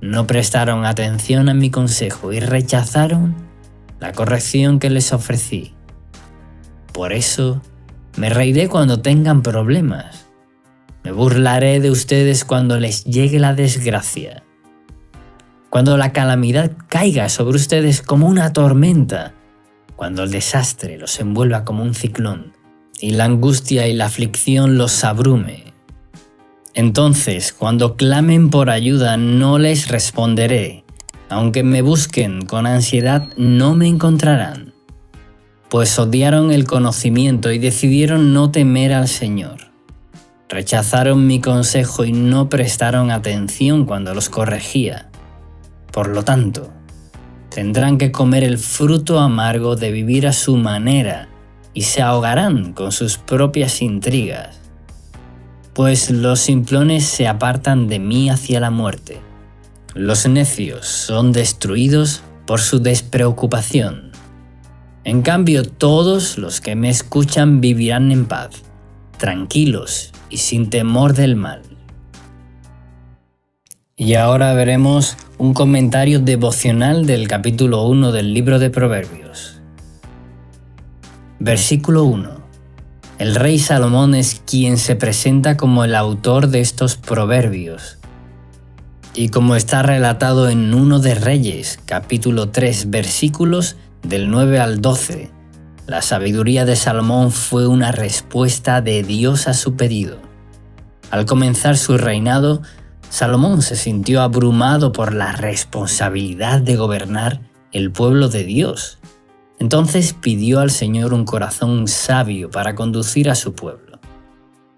No prestaron atención a mi consejo y rechazaron la corrección que les ofrecí. Por eso, me reiré cuando tengan problemas. Me burlaré de ustedes cuando les llegue la desgracia. Cuando la calamidad caiga sobre ustedes como una tormenta, cuando el desastre los envuelva como un ciclón y la angustia y la aflicción los abrume. Entonces, cuando clamen por ayuda, no les responderé. Aunque me busquen con ansiedad, no me encontrarán. Pues odiaron el conocimiento y decidieron no temer al Señor. Rechazaron mi consejo y no prestaron atención cuando los corregía. Por lo tanto, tendrán que comer el fruto amargo de vivir a su manera y se ahogarán con sus propias intrigas. Pues los simplones se apartan de mí hacia la muerte. Los necios son destruidos por su despreocupación. En cambio, todos los que me escuchan vivirán en paz, tranquilos y sin temor del mal. Y ahora veremos un comentario devocional del capítulo 1 del libro de Proverbios. Versículo 1. El rey Salomón es quien se presenta como el autor de estos proverbios. Y como está relatado en 1 de Reyes, capítulo 3, versículos del 9 al 12, la sabiduría de Salomón fue una respuesta de Dios a su pedido. Al comenzar su reinado, Salomón se sintió abrumado por la responsabilidad de gobernar el pueblo de Dios. Entonces pidió al Señor un corazón sabio para conducir a su pueblo.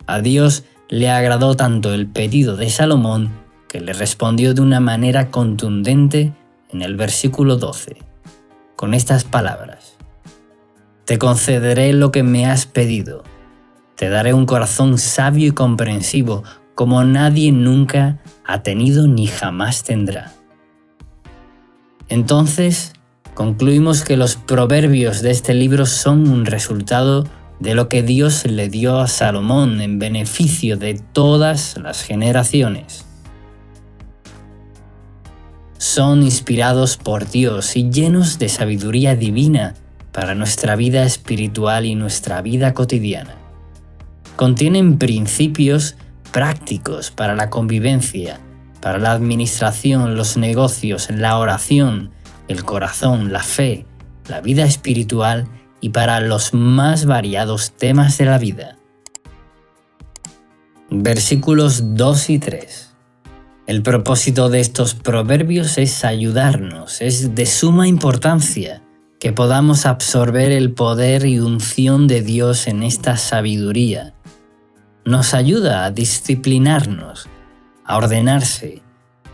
A Dios le agradó tanto el pedido de Salomón que le respondió de una manera contundente en el versículo 12, con estas palabras: Te concederé lo que me has pedido, te daré un corazón sabio y comprensivo como nadie nunca ha tenido ni jamás tendrá. Entonces, concluimos que los proverbios de este libro son un resultado de lo que Dios le dio a Salomón en beneficio de todas las generaciones. Son inspirados por Dios y llenos de sabiduría divina para nuestra vida espiritual y nuestra vida cotidiana. Contienen principios prácticos para la convivencia, para la administración, los negocios, la oración, el corazón, la fe, la vida espiritual y para los más variados temas de la vida. Versículos 2 y 3. El propósito de estos proverbios es ayudarnos, es de suma importancia que podamos absorber el poder y unción de Dios en esta sabiduría. Nos ayuda a disciplinarnos, a ordenarse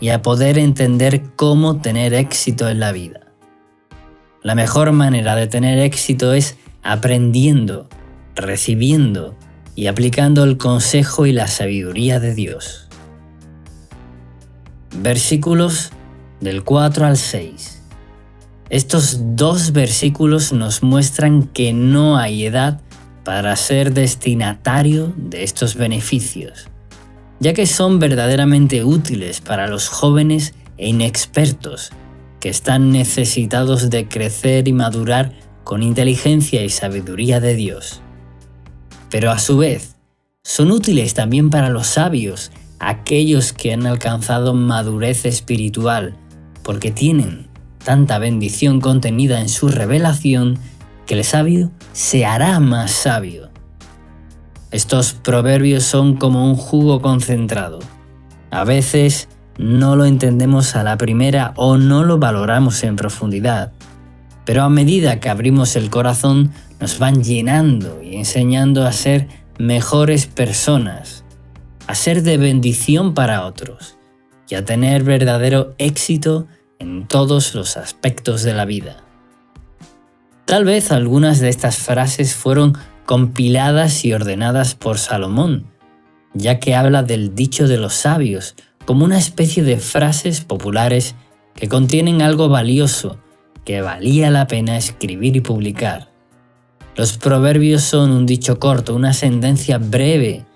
y a poder entender cómo tener éxito en la vida. La mejor manera de tener éxito es aprendiendo, recibiendo y aplicando el consejo y la sabiduría de Dios. Versículos del 4 al 6. Estos dos versículos nos muestran que no hay edad para ser destinatario de estos beneficios, ya que son verdaderamente útiles para los jóvenes e inexpertos que están necesitados de crecer y madurar con inteligencia y sabiduría de Dios. Pero a su vez, son útiles también para los sabios, aquellos que han alcanzado madurez espiritual, porque tienen tanta bendición contenida en su revelación que el sabio se hará más sabio. Estos proverbios son como un jugo concentrado. A veces no lo entendemos a la primera o no lo valoramos en profundidad, pero a medida que abrimos el corazón nos van llenando y enseñando a ser mejores personas, a ser de bendición para otros y a tener verdadero éxito en todos los aspectos de la vida. Tal vez algunas de estas frases fueron compiladas y ordenadas por Salomón, ya que habla del dicho de los sabios como una especie de frases populares que contienen algo valioso que valía la pena escribir y publicar. Los proverbios son un dicho corto, una sentencia breve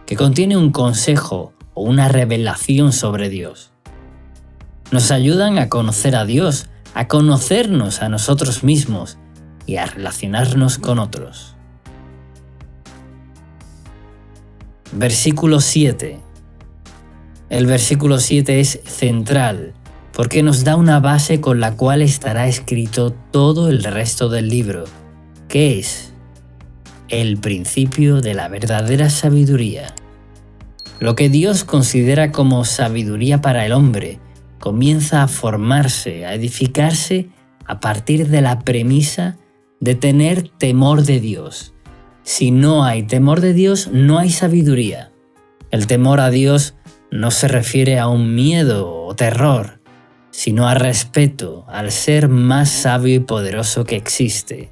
que contiene un consejo o una revelación sobre Dios. Nos ayudan a conocer a Dios, a conocernos a nosotros mismos y a relacionarnos con otros. Versículo 7. El versículo 7 es central porque nos da una base con la cual estará escrito todo el resto del libro, que es el principio de la verdadera sabiduría. Lo que Dios considera como sabiduría para el hombre comienza a formarse, a edificarse a partir de la premisa de tener temor de Dios. Si no hay temor de Dios, no hay sabiduría. El temor a Dios no se refiere a un miedo o terror, sino a respeto al ser más sabio y poderoso que existe.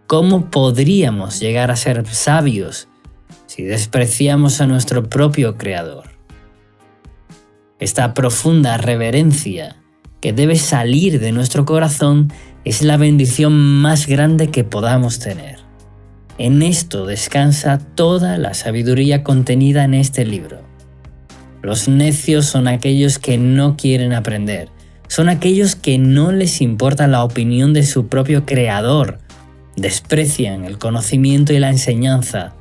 ¿Cómo podríamos llegar a ser sabios si despreciamos a nuestro propio Creador? Esta profunda reverencia que debe salir de nuestro corazón es la bendición más grande que podamos tener. En esto descansa toda la sabiduría contenida en este libro. Los necios son aquellos que no quieren aprender, son aquellos que no les importa la opinión de su propio creador, desprecian el conocimiento y la enseñanza.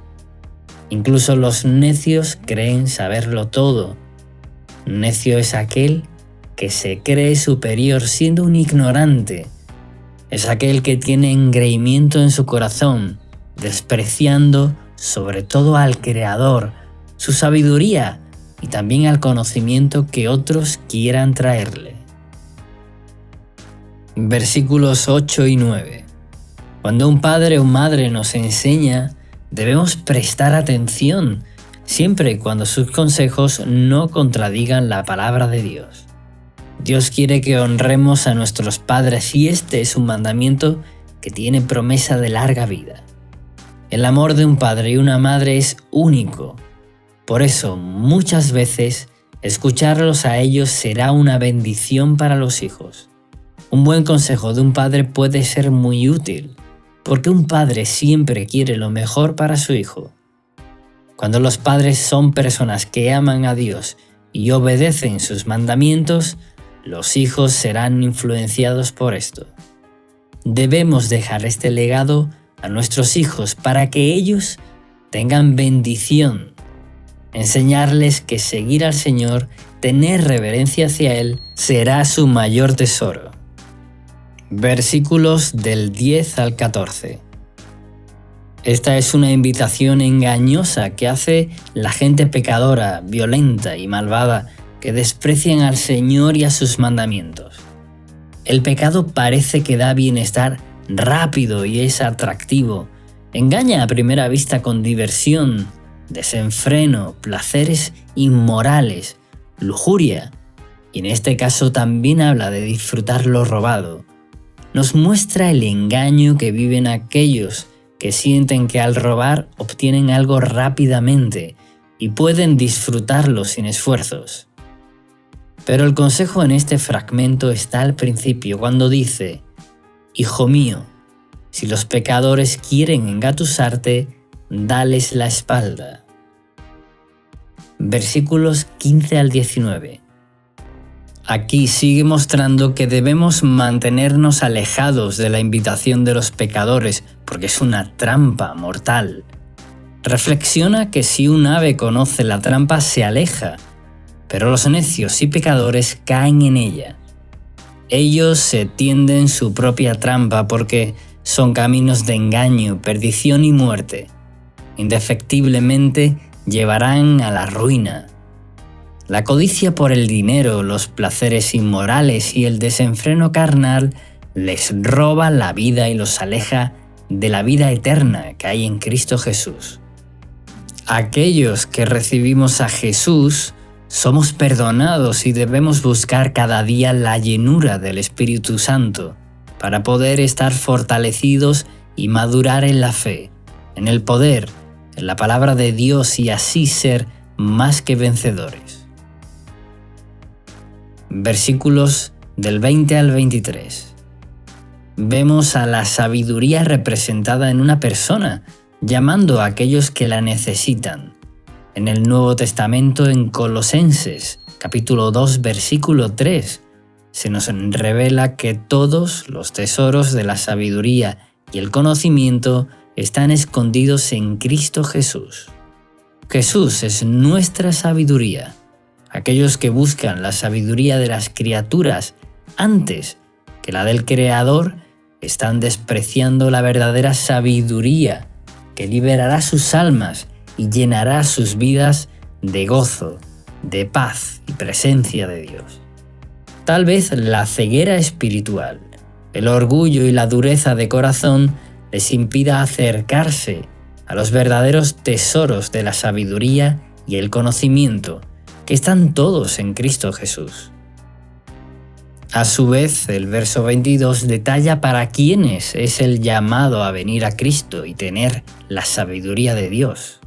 Incluso los necios creen saberlo todo. Necio es aquel que se cree superior siendo un ignorante. Es aquel que tiene engreimiento en su corazón, despreciando sobre todo al Creador, su sabiduría y también al conocimiento que otros quieran traerle. Versículos 8 y 9. Cuando un padre o madre nos enseña, debemos prestar atención, siempre y cuando sus consejos no contradigan la palabra de Dios. Dios quiere que honremos a nuestros padres y este es un mandamiento que tiene promesa de larga vida. El amor de un padre y una madre es único. Por eso, muchas veces, escucharlos a ellos será una bendición para los hijos. Un buen consejo de un padre puede ser muy útil, porque un padre siempre quiere lo mejor para su hijo. Cuando los padres son personas que aman a Dios y obedecen sus mandamientos, los hijos serán influenciados por esto. Debemos dejar este legado a nuestros hijos para que ellos tengan bendición. Enseñarles que seguir al Señor, tener reverencia hacia Él, será su mayor tesoro. Versículos del 10 al 14. Esta es una invitación engañosa que hace la gente pecadora, violenta y malvada que desprecian al Señor y a sus mandamientos. El pecado parece que da bienestar rápido y es atractivo. Engaña a primera vista con diversión, desenfreno, placeres inmorales, lujuria, y en este caso también habla de disfrutar lo robado. Nos muestra el engaño que viven aquellos que sienten que al robar obtienen algo rápidamente y pueden disfrutarlo sin esfuerzos. Pero el consejo en este fragmento está al principio cuando dice: Hijo mío, si los pecadores quieren engatusarte, dales la espalda. Versículos 15 al 19. Aquí sigue mostrando que debemos mantenernos alejados de la invitación de los pecadores porque es una trampa mortal. Reflexiona que si un ave conoce la trampa se aleja, pero los necios y pecadores caen en ella. Ellos se tienden su propia trampa porque son caminos de engaño, perdición y muerte. Indefectiblemente llevarán a la ruina. La codicia por el dinero, los placeres inmorales y el desenfreno carnal les roba la vida y los aleja de la vida eterna que hay en Cristo Jesús. Aquellos que recibimos a Jesús somos perdonados y debemos buscar cada día la llenura del Espíritu Santo para poder estar fortalecidos y madurar en la fe, en el poder, en la palabra de Dios y así ser más que vencedores. Versículos del 20 al 23. Vemos a la sabiduría representada en una persona, llamando a aquellos que la necesitan. En el Nuevo Testamento, en Colosenses, capítulo 2, versículo 3, se nos revela que todos los tesoros de la sabiduría y el conocimiento están escondidos en Cristo Jesús. Jesús es nuestra sabiduría. Aquellos que buscan la sabiduría de las criaturas antes que la del Creador están despreciando la verdadera sabiduría que liberará sus almas y llenará sus vidas de gozo, de paz y presencia de Dios. Tal vez la ceguera espiritual, el orgullo y la dureza de corazón les impida acercarse a los verdaderos tesoros de la sabiduría y el conocimiento que están todos en Cristo Jesús. A su vez, el verso 22 detalla para quienes es el llamado a venir a Cristo y tener la sabiduría de Dios.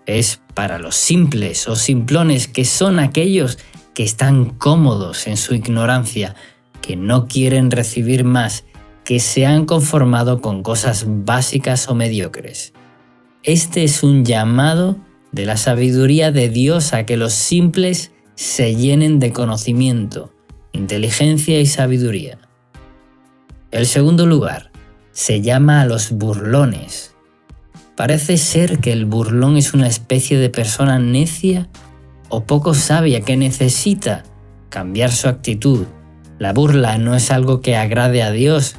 Es para los simples o simplones, que son aquellos que están cómodos en su ignorancia, que no quieren recibir más que se han conformado con cosas básicas o mediocres. Este es un llamado de la sabiduría de Dios a que los simples se llenen de conocimiento, inteligencia y sabiduría. El segundo lugar se llama a los burlones. Parece ser que el burlón es una especie de persona necia o poco sabia que necesita cambiar su actitud. La burla no es algo que agrade a Dios,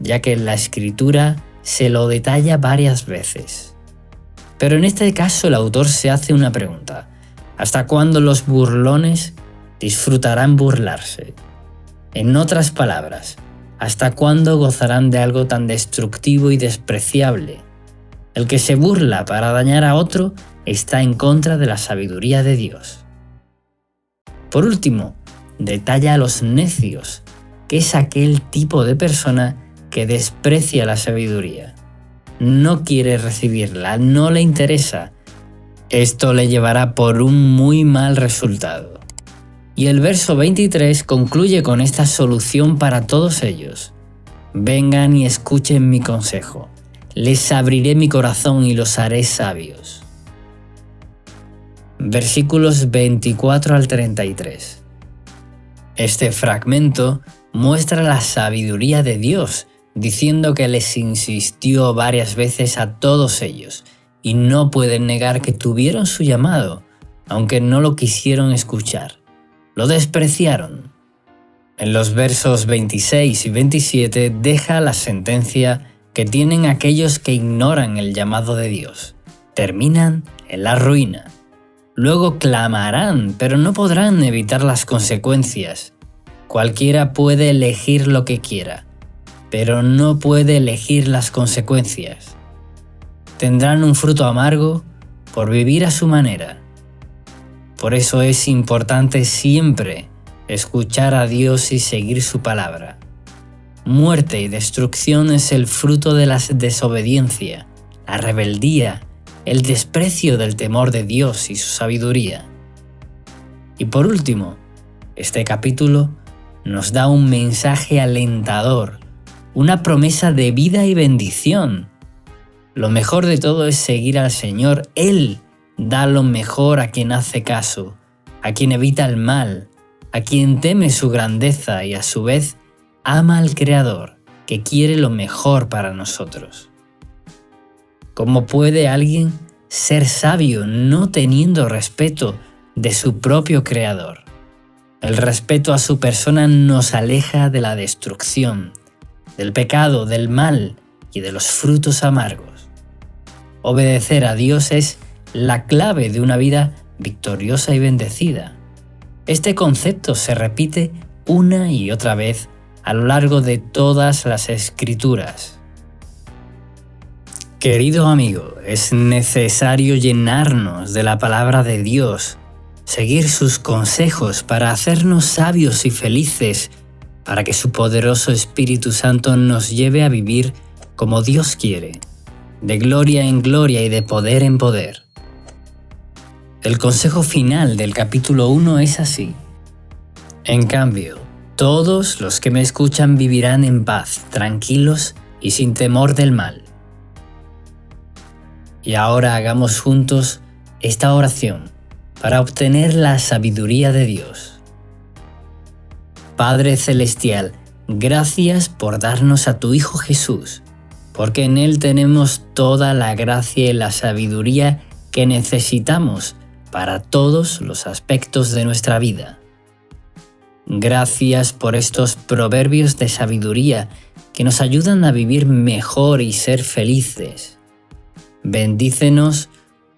ya que en la Escritura se lo detalla varias veces. Pero en este caso el autor se hace una pregunta: ¿hasta cuándo los burlones disfrutarán burlarse? En otras palabras, ¿hasta cuándo gozarán de algo tan destructivo y despreciable? El que se burla para dañar a otro está en contra de la sabiduría de Dios. Por último, detalla a los necios, que es aquel tipo de persona que desprecia la sabiduría. No quiere recibirla, no le interesa. Esto le llevará por un muy mal resultado. Y el verso 23 concluye con esta solución para todos ellos. Vengan y escuchen mi consejo. Les abriré mi corazón y los haré sabios. Versículos 24 al 33. Este fragmento muestra la sabiduría de Dios, diciendo que les insistió varias veces a todos ellos, y no pueden negar que tuvieron su llamado, aunque no lo quisieron escuchar. Lo despreciaron. En los versos 26 y 27 deja la sentencia que tienen aquellos que ignoran el llamado de Dios. Terminan en la ruina. Luego clamarán, pero no podrán evitar las consecuencias. Cualquiera puede elegir lo que quiera, pero no puede elegir las consecuencias. Tendrán un fruto amargo por vivir a su manera. Por eso es importante siempre escuchar a Dios y seguir su palabra. Muerte y destrucción es el fruto de la desobediencia, la rebeldía, el desprecio del temor de Dios y su sabiduría. Y por último, este capítulo nos da un mensaje alentador, una promesa de vida y bendición. Lo mejor de todo es seguir al Señor. Él da lo mejor a quien hace caso, a quien evita el mal, a quien teme su grandeza y a su vez ama al Creador, que quiere lo mejor para nosotros. ¿Cómo puede alguien ser sabio no teniendo respeto de su propio Creador? El respeto a su persona nos aleja de la destrucción, del pecado, del mal y de los frutos amargos. Obedecer a Dios es la clave de una vida victoriosa y bendecida. Este concepto se repite una y otra vez a lo largo de todas las Escrituras. Querido amigo, es necesario llenarnos de la palabra de Dios, seguir sus consejos para hacernos sabios y felices, para que su poderoso Espíritu Santo nos lleve a vivir como Dios quiere, de gloria en gloria y de poder en poder. El consejo final del capítulo 1 es así: en cambio, todos los que me escuchan vivirán en paz, tranquilos y sin temor del mal. Y ahora hagamos juntos esta oración para obtener la sabiduría de Dios. Padre Celestial, gracias por darnos a tu Hijo Jesús, porque en Él tenemos toda la gracia y la sabiduría que necesitamos para todos los aspectos de nuestra vida. Gracias por estos proverbios de sabiduría que nos ayudan a vivir mejor y ser felices. Bendícenos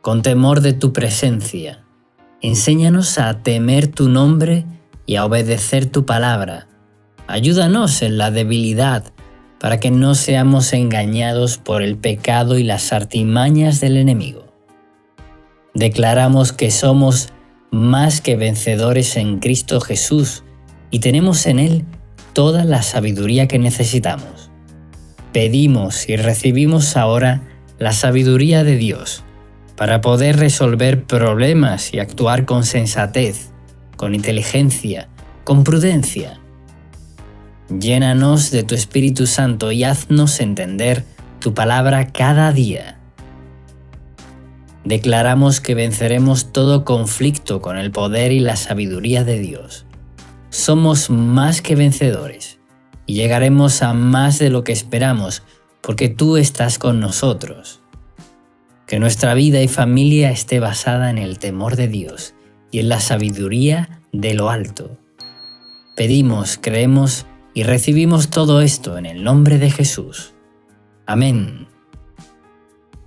con temor de tu presencia. Enséñanos a temer tu nombre y a obedecer tu palabra. Ayúdanos en la debilidad para que no seamos engañados por el pecado y las artimañas del enemigo. Declaramos que somos más que vencedores en Cristo Jesús y tenemos en Él toda la sabiduría que necesitamos. Pedimos y recibimos ahora la sabiduría de Dios para poder resolver problemas y actuar con sensatez, con inteligencia, con prudencia. Llénanos de tu Espíritu Santo y haznos entender tu palabra cada día. Declaramos que venceremos todo conflicto con el poder y la sabiduría de Dios. Somos más que vencedores y llegaremos a más de lo que esperamos porque tú estás con nosotros. Que nuestra vida y familia esté basada en el temor de Dios y en la sabiduría de lo alto. Pedimos, creemos y recibimos todo esto en el nombre de Jesús. Amén.